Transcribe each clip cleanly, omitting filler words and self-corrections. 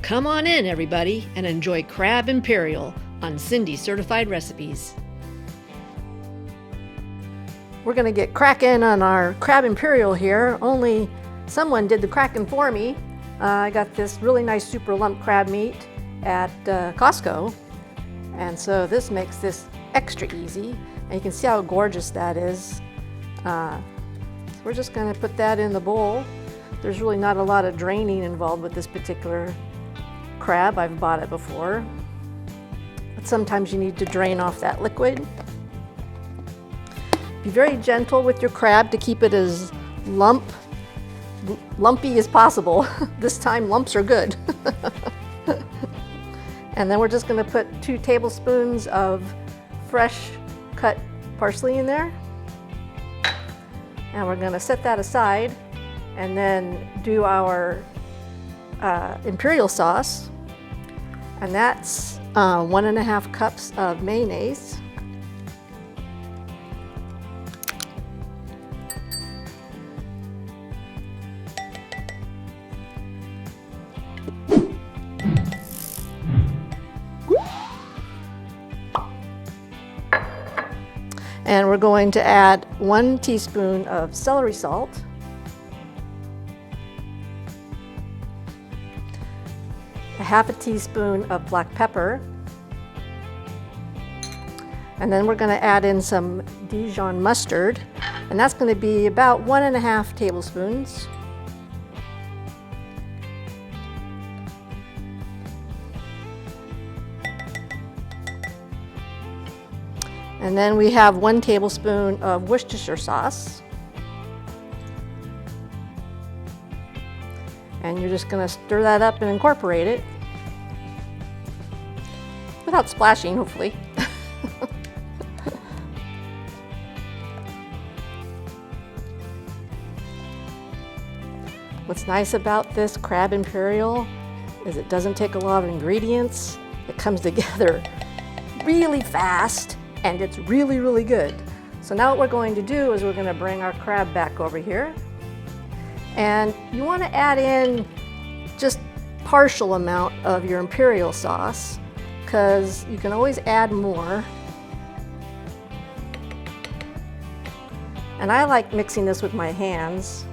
Come on in, everybody, and enjoy Crab Imperial on Cindy Certified Recipes. We're going to get cracking on our Crab Imperial here, only someone did the cracking for me. I got this really nice super lump crab meat at Costco, and so this makes this extra easy, and you can see how gorgeous that is. So we're just going to put that in the bowl. There's really not a lot of draining involved with this particular crab. I've bought it before, but sometimes you need to drain off that liquid. Be very gentle with your crab to keep it as lumpy as possible. This time lumps are good. And then we're just going to put 2 tablespoons of fresh cut parsley in there. And we're going to set that aside and then do our Imperial sauce. And that's 1.5 cups of mayonnaise. And we're going to add 1 teaspoon of celery salt, a 1/2 teaspoon of black pepper, and then we're going to add in some Dijon mustard, and that's going to be about 1.5 tablespoons. And then we have 1 tablespoon of Worcestershire sauce. And you're just going to stir that up and incorporate it without splashing, hopefully. What's nice about this Crab Imperial is it doesn't take a lot of ingredients. It comes together really fast. And it's really, really good. So now what we're going to do is we're going to bring our crab back over here. And you want to add in just partial amount of your Imperial sauce, because you can always add more. And I like mixing this with my hands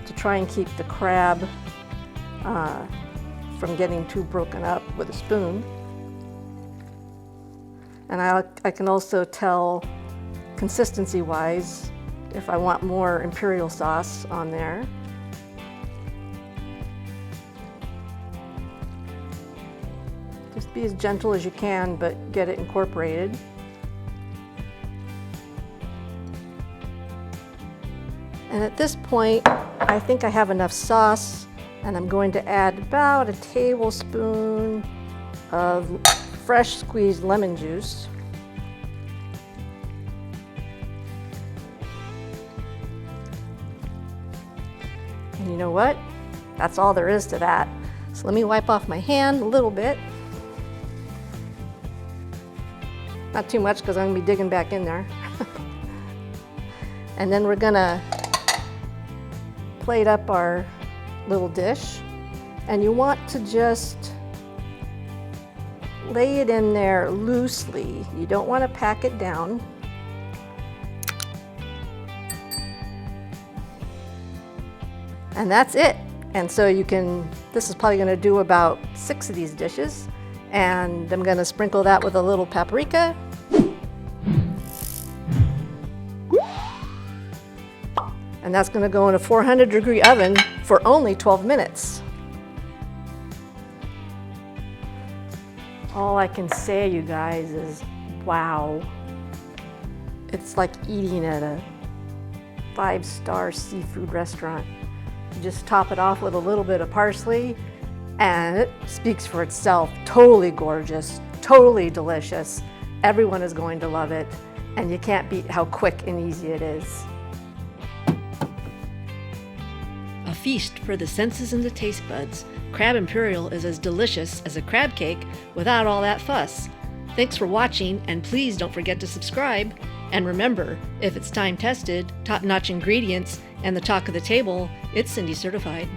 to try and keep the crab from getting too broken up with a spoon. And I can also tell consistency-wise if I want more Imperial sauce on there. Just be as gentle as you can, but get it incorporated. And at this point, I think I have enough sauce, and I'm going to add about 1 tablespoon of fresh squeezed lemon juice. And you know what? That's all there is to that. So let me wipe off my hand a little bit. Not too much, because I'm going to be digging back in there. And then we're going to plate up our little dish. And you want to just lay it in there loosely. You don't want to pack it down. And that's it. And so you can, this is probably going to do about 6 of these dishes. And I'm going to sprinkle that with a little paprika. And that's going to go in a 400-degree oven for only 12 minutes. All I can say, you guys, is wow. It's like eating at a 5-star seafood restaurant. You just top it off with a little bit of parsley, and it speaks for itself. Totally gorgeous, totally delicious. Everyone is going to love it, and you can't beat how quick and easy it is. A feast for the senses and the taste buds. Crab Imperial is as delicious as a crab cake without all that fuss. Thanks for watching, and please don't forget to subscribe. And remember, if it's time tested, top-notch ingredients, and the talk of the table, it's Cindy certified.